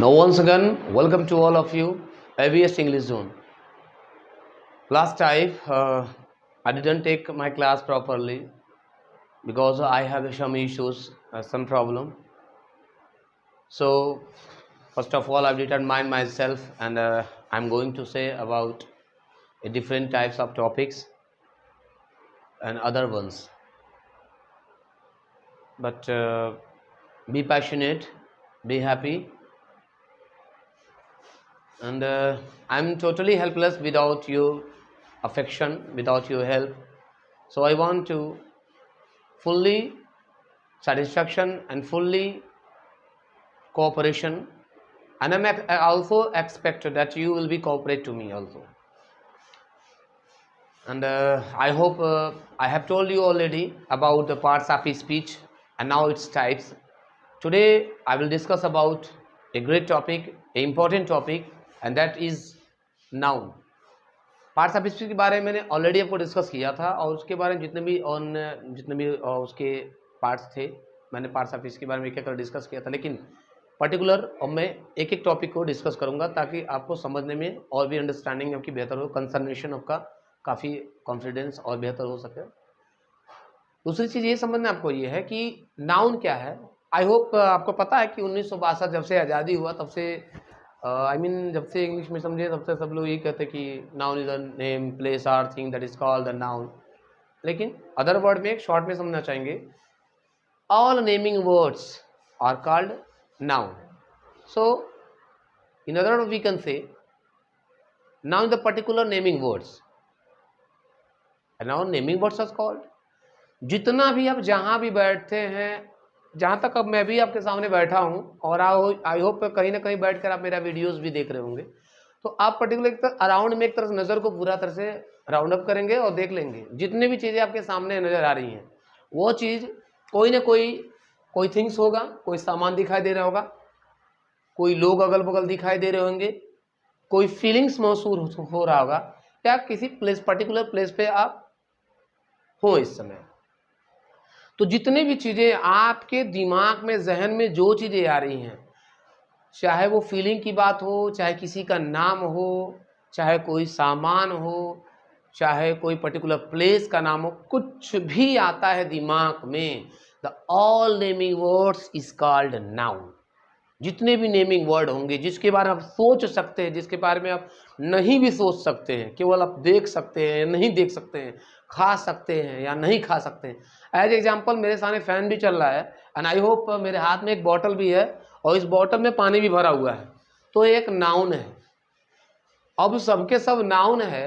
Now once again, welcome to all of you, ABS English Zone. Last time, I didn't take my class properly because I have some issues, some problem. So, first of all, I've determined myself and I'm going to say about different types of topics and other ones. But be passionate, be happy, and I'm totally helpless without your affection, without your help. So I want to fully satisfaction and fully cooperation, and I also expect that you will be cooperate to me also. And I hope I have told you already about the parts of speech and now its types. Today I will discuss about a great topic, a important topic, and that is noun. Parts of speech के बारे में मैंने already आपको discuss किया था, और उसके बारे में जितने भी उसके पार्ट्स थे, मैंने पार्ट्स ऑफ स्पीच के बारे में एक एक कर डिस्कस किया था। लेकिन पर्टिकुलर अब मैं एक एक टॉपिक को डिस्कस करूंगा ताकि आपको समझने में और भी अंडरस्टैंडिंग आपकी बेहतर हो, कंसर्नेशन आपका काफ़ी कॉन्फिडेंस और बेहतर हो सके। दूसरी चीज़ ये समझना आपको ये है कि नाउन क्या है। आई होप आपको पता है कि 1962 जब से आज़ादी हुआ तब से जब से इंग्लिश में समझे तब से सब लोग ये कहते हैं कि noun is a name, place or thing that is called the noun. लेकिन अदर वर्ड में एक शॉर्ट में समझना चाहेंगे, all naming words are called noun. So in other word we can say noun the particular naming words, noun naming words are called. जितना भी आप जहाँ भी बैठते हैं, जहाँ तक अब मैं भी आपके सामने बैठा हूँ और आई होप कहीं ना कहीं बैठकर आप मेरा वीडियोस भी देख रहे होंगे, तो आप पर्टिकुलर अराउंड में एक तरह से नज़र को पूरा तरह से राउंड अप करेंगे और देख लेंगे जितने भी चीज़ें आपके सामने नज़र आ रही हैं, वो चीज़ कोई ना कोई थिंग्स होगा, कोई सामान दिखाई दे रहा होगा, कोई लोग अगल बगल दिखाई दे रहे होंगे, कोई फीलिंग्स महसूस हो रहा होगा, या किसी पर्टिकुलर प्लेस पे आप हो इस समय। तो जितने भी चीज़ें आपके दिमाग में, जहन में जो चीज़ें आ रही हैं, चाहे वो फीलिंग की बात हो, चाहे किसी का नाम हो, चाहे कोई सामान हो, चाहे कोई पर्टिकुलर प्लेस का नाम हो, कुछ भी आता है दिमाग में, the all naming words is called noun. जितने भी नेमिंग वर्ड होंगे जिसके बारे में आप सोच सकते हैं, जिसके बारे में आप नहीं भी सोच सकते हैं, केवल आप देख सकते हैं या नहीं देख सकते हैं, खा सकते हैं या नहीं खा सकते हैं। एज एग्जाम्पल मेरे सामने फैन भी चल रहा है एंड आई होप मेरे हाथ में एक बॉटल भी है और इस बॉटल में पानी भी भरा हुआ है, तो एक नाउन है। अब सबके सब नाउन है।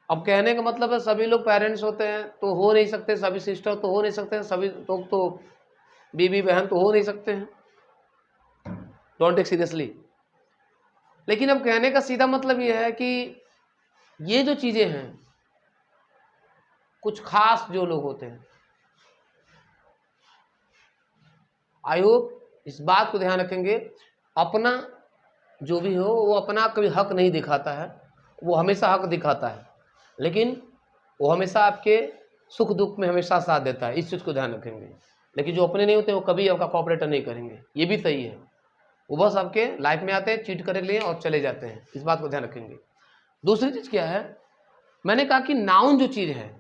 अब कहने का मतलब है सभी लोग पेरेंट्स होते हैं तो हो नहीं सकते, सभी सिस्टर तो हो नहीं सकते हैं, सभी लोग तो बीबी बहन तो हो नहीं सकते हैं, डोंट टेक सीरियसली। लेकिन अब कहने का सीधा मतलब यह है कि ये जो चीजें हैं, कुछ खास जो लोग होते हैं, आई होप इस बात को ध्यान रखेंगे, अपना जो भी हो वो अपना कभी हक नहीं दिखाता है, वो हमेशा हक दिखाता है, लेकिन वो हमेशा आपके सुख दुख में हमेशा साथ देता है, इस चीज़ को ध्यान रखेंगे। लेकिन जो अपने नहीं होते वो कभी आपका कोऑपरेटर नहीं करेंगे, ये भी सही है। वो बस आपके लाइफ में आते हैं, चीट कर लिए और चले जाते हैं, इस बात को ध्यान रखेंगे। दूसरी चीज़ क्या है, मैंने कहा कि नाउन जो चीज़ है,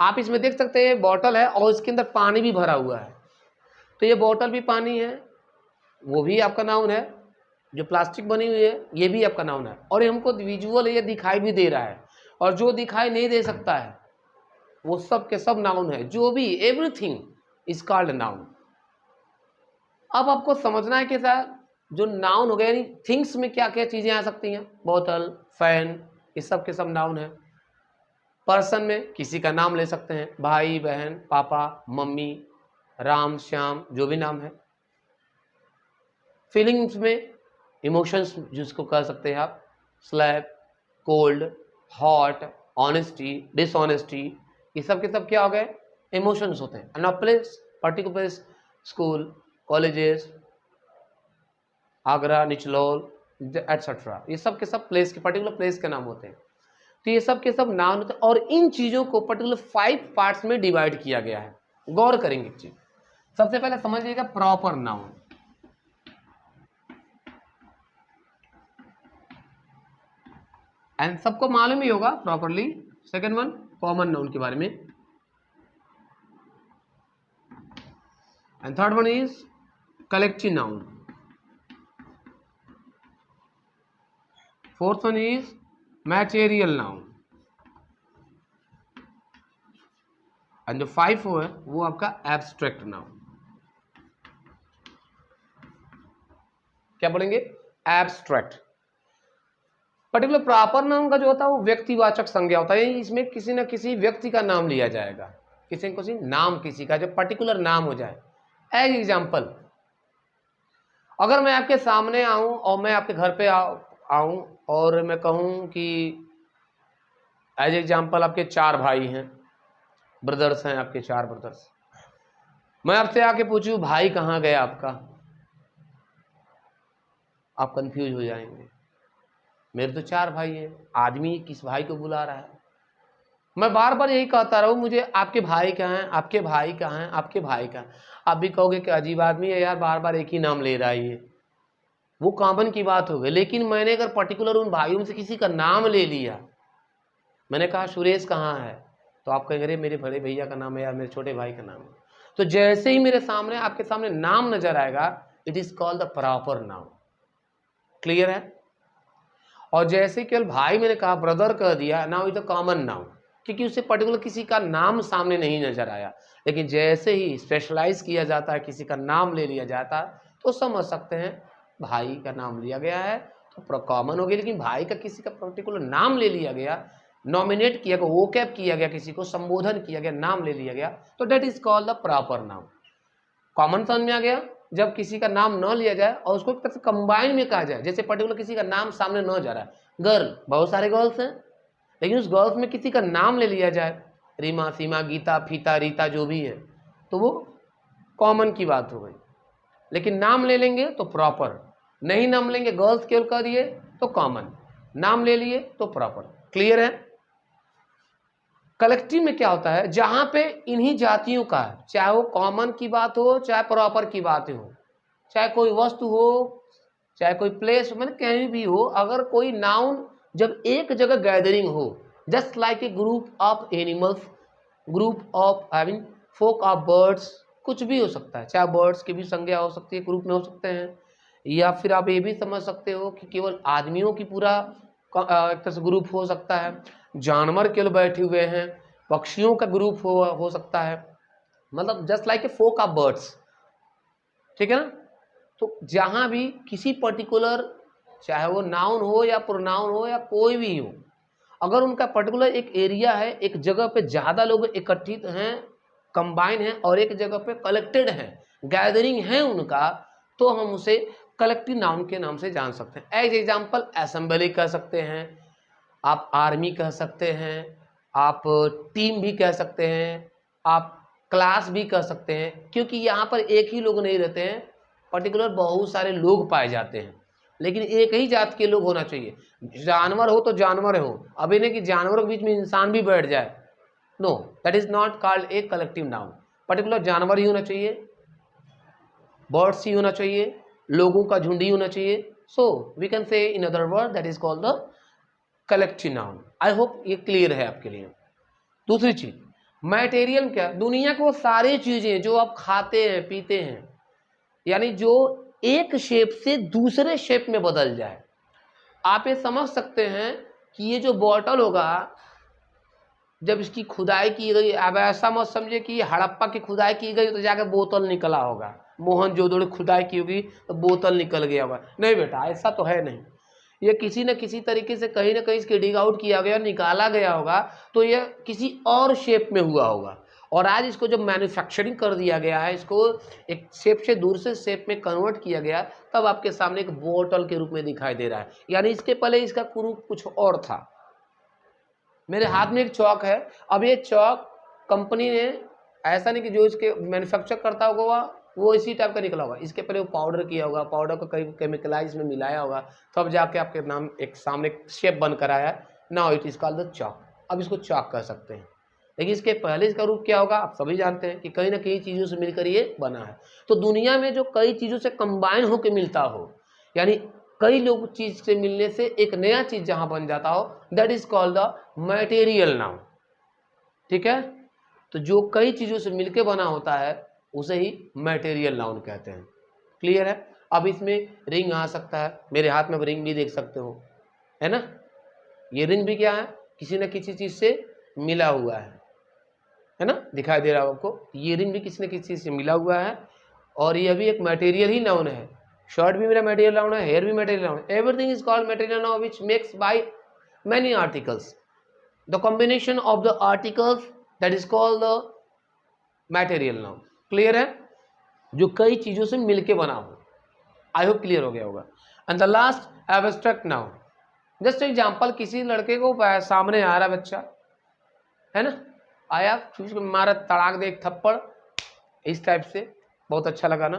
आप इसमें देख सकते हैं बॉटल है और इसके अंदर पानी भी भरा हुआ है, तो ये बॉटल भी पानी है, वो भी आपका नाउन है। जो प्लास्टिक बनी हुई है ये भी आपका नाउन है, और ये हमको विजुअल ये दिखाई भी दे रहा है, और जो दिखाई नहीं दे सकता है वो सब के सब नाउन है। जो भी एवरीथिंग इज कॉल्ड नाउन। अब आपको समझना है कि सर जो नाउन हो गया, यानी थिंग्स में क्या क्या चीज़ें आ सकती हैं, बोतल, फैन, ये सब के सब नाउन है। पर्सन में किसी का नाम ले सकते हैं, भाई बहन, पापा मम्मी, राम श्याम, जो भी नाम है। फीलिंग्स में इमोशंस जिसको कह सकते हैं आप, slap, cold, hot, honesty, dishonesty, ये सब के सब क्या हो गए, इमोशंस होते हैं। And place, particular place, school, colleges, Agra, Nichlaul, etcetera, ये सब के सब प्लेस के पर्टिकुलर प्लेस के नाम होते हैं। तो ये सब के सब नाम होते हैं, और इन चीज़ों को पर्टिकुलर 5 पार्ट्स में डिवाइड किया गया है। गौर करेंगे एक चीज, सबसे पहले समझिएगा प्रॉपर नाउन। एंड सबको मालूम ही होगा properly. Second one common noun के बारे में, and third one is collective noun, fourth one is material noun, and जो फाइव है वो आपका एब्स्ट्रैक्ट नाउन। क्या बोलेंगे? एब्स्ट्रैक्ट। पर्टिकुलर प्रॉपर नाउन का जो होता है वो व्यक्तिवाचक संज्ञा होता है, इसमें किसी न किसी व्यक्ति का नाम लिया जाएगा, किसी न किसी नाम, किसी का जो पर्टिकुलर नाम हो जाए। एज एग्जाम्पल, अगर मैं आपके सामने आऊं और मैं आपके घर पे आऊं और मैं कहूं कि एज एग्जाम्पल आपके 4 भाई हैं, ब्रदर्स हैं आपके 4 ब्रदर्स, मैं आपसे आके पूछूं भाई कहाँ गया आपका, आप कंफ्यूज हो जाएंगे। मेरे तो 4 भाई हैं, आदमी किस भाई को बुला रहा है? मैं बार बार यही कहता रहूं मुझे आपके भाई कहाँ हैं, आपके भाई कहाँ हैं, आपके भाई कहाँ हैं। आप भी कहोगे कि अजीब आदमी है यार, बार बार एक ही नाम ले रहा है ये, वो कॉमन की बात हो गई। लेकिन मैंने अगर पर्टिकुलर उन भाइयों में से किसी का नाम ले लिया, मैंने कहा सुरेश कहाँ है, तो आप कहेंगे मेरे बड़े भैया का नाम है यार, मेरे छोटे भाई का नाम है। तो जैसे ही मेरे सामने आपके सामने नाम नजर आएगा, it is called the proper noun. Clear है? और जैसे केवल भाई मैंने कहा, ब्रदर कह दिया, now is the common noun, क्योंकि उससे पर्टिकुलर किसी का नाम सामने नहीं नजर आया। लेकिन जैसे ही स्पेशलाइज किया जाता है, किसी का नाम ले लिया जाता है, तो समझ सकते हैं भाई का नाम लिया गया है तो कॉमन हो गया। लेकिन भाई का किसी का पर्टिकुलर नाम ले लिया गया, नॉमिनेट किया गया, वोकैब किया गया, किसी को संबोधन किया गया, नाम ले लिया गया, तो that is called the proper noun. Common समझ में आ गया? जब किसी का नाम न लिया जाए और उसको एक तरह से कंबाइन में कहा जाए, जैसे पर्टिकुलर किसी का नाम सामने न जा रहा है, गर्ल, बहुत सारे गर्ल्स हैं, लेकिन उस गर्ल्स में किसी का नाम ले लिया जाए, रीमा, सीमा, गीता, फीता, रीता, जो भी है, तो वो कॉमन की बात हो गई। लेकिन नाम ले लेंगे तो प्रॉपर, नहीं नाम लेंगे, गर्ल्स केवल कर दिए तो कॉमन, नाम ले लिए तो प्रॉपर। क्लियर है? कलेक्टिव में क्या होता है, जहां पे इन्हीं जातियों का, चाहे वो कॉमन की बात हो, चाहे प्रॉपर की बात हो, चाहे कोई वस्तु हो, चाहे कोई प्लेस, मतलब कहीं भी हो, अगर कोई नाउन जब एक जगह गैदरिंग हो, just like a group of animals, group of having flock of birds, कुछ भी हो सकता है, चाहे बर्ड्स की भी संज्ञा हो सकती है, ग्रुप में हो सकते हैं, या फिर आप ये भी समझ सकते हो कि केवल आदमियों की पूरा एक तरह से ग्रुप हो सकता है, जानवर केवल बैठे हुए हैं, पक्षियों का ग्रुप हो सकता है, मतलब just like a flock of birds. ठीक है ना? तो जहां भी किसी पर्टिकुलर, चाहे वो नाउन हो या प्रोनाउन हो या कोई भी हो, अगर उनका पर्टिकुलर एक एरिया है, एक जगह पे ज़्यादा लोग एकत्रित हैं, कंबाइन हैं, और एक जगह पे कलेक्टेड हैं, गैदरिंग है उनका, तो हम उसे कलेक्टिव नाउन के नाम से जान सकते हैं। एज एग्जाम्पल असेंबली कह सकते हैं, आप आर्मी कह सकते हैं, आप टीम भी कह सकते हैं, आप क्लास भी कह सकते हैं, क्योंकि यहाँ पर एक ही लोग नहीं रहते हैं, पर्टिकुलर बहुत सारे लोग पाए जाते हैं, लेकिन एक ही जात के लोग होना चाहिए। जानवर हो तो जानवर हो, अभी नहीं कि जानवरों के बीच में इंसान भी बैठ जाए, no, that is not called a collective noun. Particular जानवर ही होना चाहिए, बर्ड्स ही होना चाहिए, लोगों का झुंड ही होना चाहिए, सो we can say in other word that is called the collective noun. I hope ये क्लियर है आपके लिए। दूसरी चीज, मटेरियल क्या, दुनिया को सारी चीजें जो आप खाते हैं पीते हैं, यानी जो एक शेप से दूसरे शेप में बदल जाए। आप ये समझ सकते हैं कि ये जो बॉटल होगा, जब इसकी खुदाई की गई, अब ऐसा मत समझिए कि हड़प्पा की खुदाई की गई तो जाकर बोतल निकला होगा, मोहनजोदड़ो खुदाई की होगी तो बोतल निकल गया होगा, नहीं बेटा, ऐसा तो है नहीं। ये किसी न किसी तरीके से कहीं ना कहीं इसके डिग आउट किया गया, निकाला गया होगा, तो यह किसी और शेप में हुआ होगा, और आज इसको जब मैन्युफैक्चरिंग कर दिया गया है, इसको एक शेप से दूसरे शेप में कन्वर्ट किया गया, तब आपके सामने एक बोतल के रूप में दिखाई दे रहा है। यानी इसके पहले इसका रूप कुछ और था। मेरे हाथ में एक चौक है, अब ये चौक कंपनी ने, ऐसा नहीं कि जो इसके मैन्युफैक्चर करता होगा वो इसी टाइप का निकला होगा, इसके पहले वो पाउडर किया होगा, पाउडर को कहीं केमिकलाइज में मिलाया होगा, तब जाके आपके नाम एक सामने शेप बनकर आया। Now it is called the chowk. अब इसको चौक कह सकते हैं, लेकिन इसके पहले इसका रूप क्या होगा आप सभी जानते हैं कि कहीं ना कहीं चीज़ों से मिलकर ये बना है। तो दुनिया में जो कई चीज़ों से कंबाइन होकर मिलता हो, यानी कई लोग चीज से मिलने से एक नया चीज जहां बन जाता हो, that is called the material noun. ठीक है, तो जो कई चीजों से मिलके बना होता है उसे ही मटेरियल नाउन कहते हैं। क्लियर है? अब इसमें रिंग आ सकता है, मेरे हाथ में रिंग भी देख सकते हो, है ना। ये रिंग भी क्या है, किसी न किसी चीज से मिला हुआ है ना, दिखाई दे रहा है आपको। ये रिंग भी किसी न किसी चीज से मिला हुआ है, और ये भी एक मटेरियल ही नाउन है। शर्ट भी मेरा मटेरियल नाउन है, हेयर भी मटेरियल नाउन है। Everything is called material noun which makes by many articles. The combination of the articles that is called the material noun. Clear है? जो कई चीजों से मिलके बना हो। आई होप क्लियर हो गया होगा। And the last abstract noun. Just example, किसी लड़के को सामने आ रहा बच्चा, है ना, आया, मारा तड़ाक दे एक थप्पड़, इस टाइप से, बहुत अच्छा लगा ना।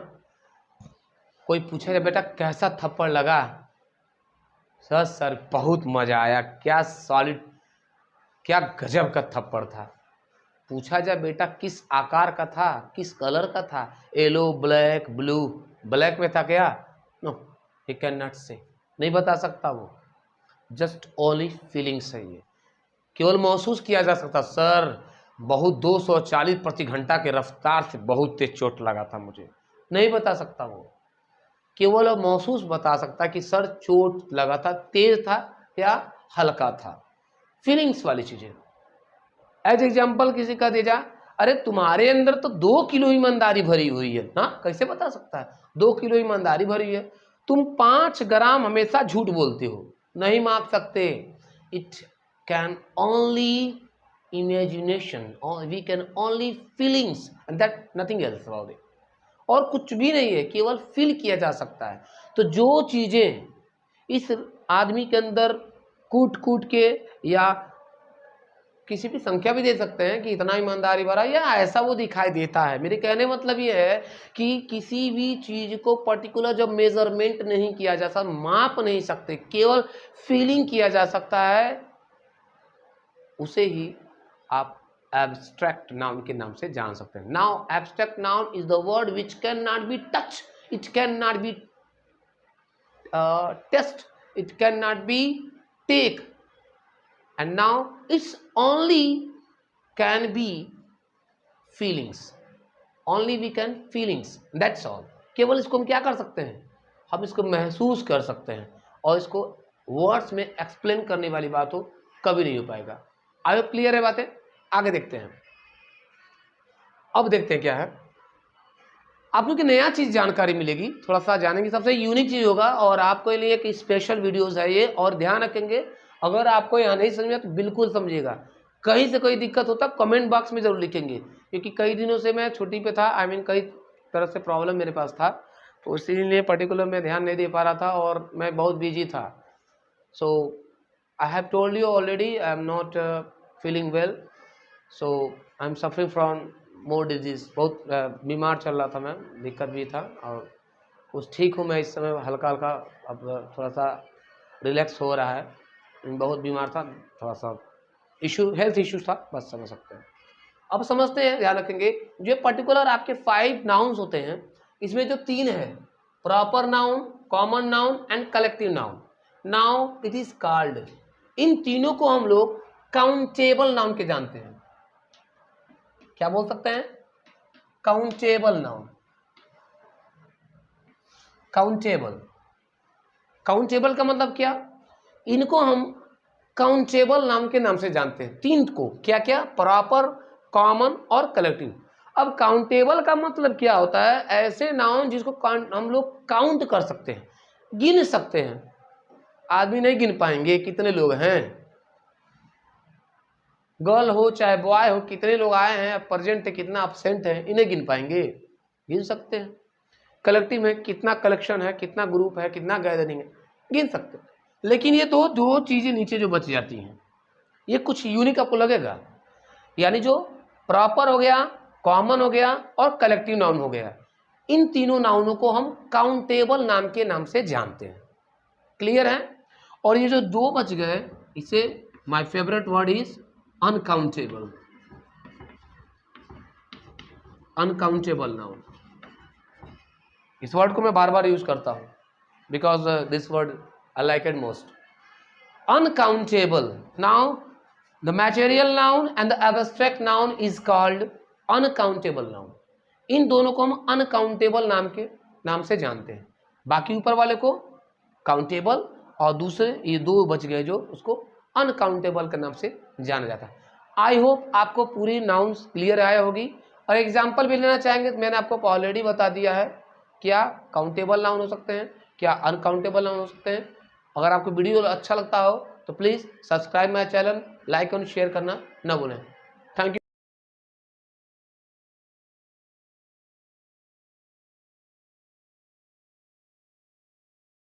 कोई पूछेगा बेटा कैसा थप्पड़ लगा, सर बहुत मजा आया, क्या सॉलिड, क्या गजब का थप्पड़ था। पूछा जाए बेटा किस आकार का था, किस कलर का था, येलो, ब्लैक, ब्लू, ब्लैक में था क्या? नो, ही कैन नॉट से, नहीं बता सकता वो। जस्ट ओनली फीलिंग्स है ये, केवल महसूस किया जा सकता। सर बहुत 240 प्रति घंटा के रफ्तार से बहुत तेज चोट लगा था मुझे, नहीं बता सकता वो, केवल महसूस बता सकता कि सर चोट लगा था, तेज था या हल्का था। फीलिंग्स वाली चीजें। एज एग्जाम्पल किसी का दे जा, अरे तुम्हारे अंदर तो 2 किलो ईमानदारी भरी हुई है ना, कैसे बता सकता है 2 किलो ईमानदारी भरी है। तुम 5 ग्राम हमेशा झूठ बोलते हो, नहीं माप सकते। इट कैन ओनली इमेजिनेशन, और we can only feelings and that nothing else about it. और कुछ भी नहीं है, केवल फील किया जा सकता है। तो जो चीजें इस आदमी के अंदर कूट कूट के, या किसी भी संख्या भी दे सकते हैं कि इतना ईमानदारी भरा, या ऐसा वो दिखाई देता है। मेरे कहने मतलब ये है कि किसी भी चीज को पर्टिकुलर जब मेजरमेंट नहीं किया जा सकता, माप नहीं सकते, केवल फीलिंग किया जा सकता है, उसे ही आप एब्स्ट्रैक्ट नाउन के नाम से जान सकते हैं। Now abstract noun is the word which can not be touch, it can not be taste, it cannot be take, and now it's only can be feelings, only we can feelings, that's all। केवल इसको हम क्या कर सकते हैं, हम इसको महसूस कर सकते हैं, और इसको वर्ड्स में एक्सप्लेन करने वाली बात हो कभी नहीं हो पाएगा। आई होप क्लियर है बातें। आगे देखते हैं। अब देखते हैं क्या है, आपको की नया चीज जानकारी मिलेगी, थोड़ा सा जानेंगे, सबसे यूनिक चीज होगा, और आपके लिए एक स्पेशल वीडियोस है ये। और ध्यान रखेंगे, अगर आपको यहाँ नहीं समझ में तो बिल्कुल समझिएगा। कहीं से कोई दिक्कत होता कमेंट बॉक्स में जरूर लिखेंगे, क्योंकि कई दिनों से मैं छुट्टी पे था, आई मीन कई तरह से प्रॉब्लम मेरे पास था, तो इसीलिए पर्टिकुलर मैं ध्यान नहीं दे पा रहा था, और मैं बहुत बिजी था। So I have told you already, I am not feeling well, so I am suffering from more disease. बहुत बीमार चल रहा था मैं, दिक्कत भी था, और कुछ ठीक हूँ मैं इस समय, हल्का हल्का अब थोड़ा सा रिलैक्स हो रहा है। बहुत बीमार था, थोड़ा सा इशू, हेल्थ इश्यूज था, बस समझ सकते हैं। अब समझते हैं, ध्यान रखेंगे, जो पर्टिकुलर आपके 5 नाउन्स होते हैं, इसमें जो 3 है, proper noun, common noun and collective noun. Now it is called, इन तीनों को हम लोग काउंटेबल नाउन के जानते हैं। क्या बोल सकते हैं? Countable noun. काउंटेबल, काउंटेबल का मतलब क्या? इनको हम काउंटेबल नाम के नाम से जानते हैं। 3 को, क्या क्या? प्रॉपर, कॉमन और कलेक्टिव। अब काउंटेबल का मतलब क्या होता है? ऐसे नाउन जिसको हम लोग काउंट कर सकते हैं, गिन सकते हैं। आदमी नहीं गिन पाएंगे कितने लोग हैं, गर्ल हो चाहे बॉय हो, कितने लोग आए हैं, प्रेजेंट है, कितना एब्सेंट है, इन्हें गिन पाएंगे? गिन सकते हैं। कलेक्टिव में कितना कलेक्शन है, कितना ग्रुप है, कितना गैदरिंग है, गिन सकते हैं। लेकिन ये तो दो चीजें नीचे जो बच जाती हैं, ये कुछ यूनिक आपको लगेगा। यानी जो प्रॉपर हो गया, कॉमन हो गया और कलेक्टिव नाउन हो गया, इन तीनों नाउनों को हम काउंटेबल नाम के नाम से जानते हैं। क्लियर है? और ये जो 2 बच गए, इसे my favourite word is uncountable. Uncountable noun, इस वर्ड को मैं बार बार यूज करता हूं। because this word I like it most. Uncountable. Now the material noun and the abstract noun is called uncountable noun. इन दोनों को हम अनकाउंटेबल नाम से जानते हैं, बाकी ऊपर वाले को काउंटेबल और दूसरे ये दो बच गए जो उसको अनकाउंटेबल के नाम से जाना जाता है। आई होप आपको पूरी नाउन्स क्लियर आया होगी। और एग्जाम्पल भी लेना चाहेंगे तो मैंने आपको ऑलरेडी बता दिया है, क्या काउंटेबल नाउन हो सकते हैं, क्या अनकाउंटेबल नाउन हो सकते हैं। अगर आपको वीडियो अच्छा लगता हो तो please subscribe my channel, like और शेयर करना न भूलें।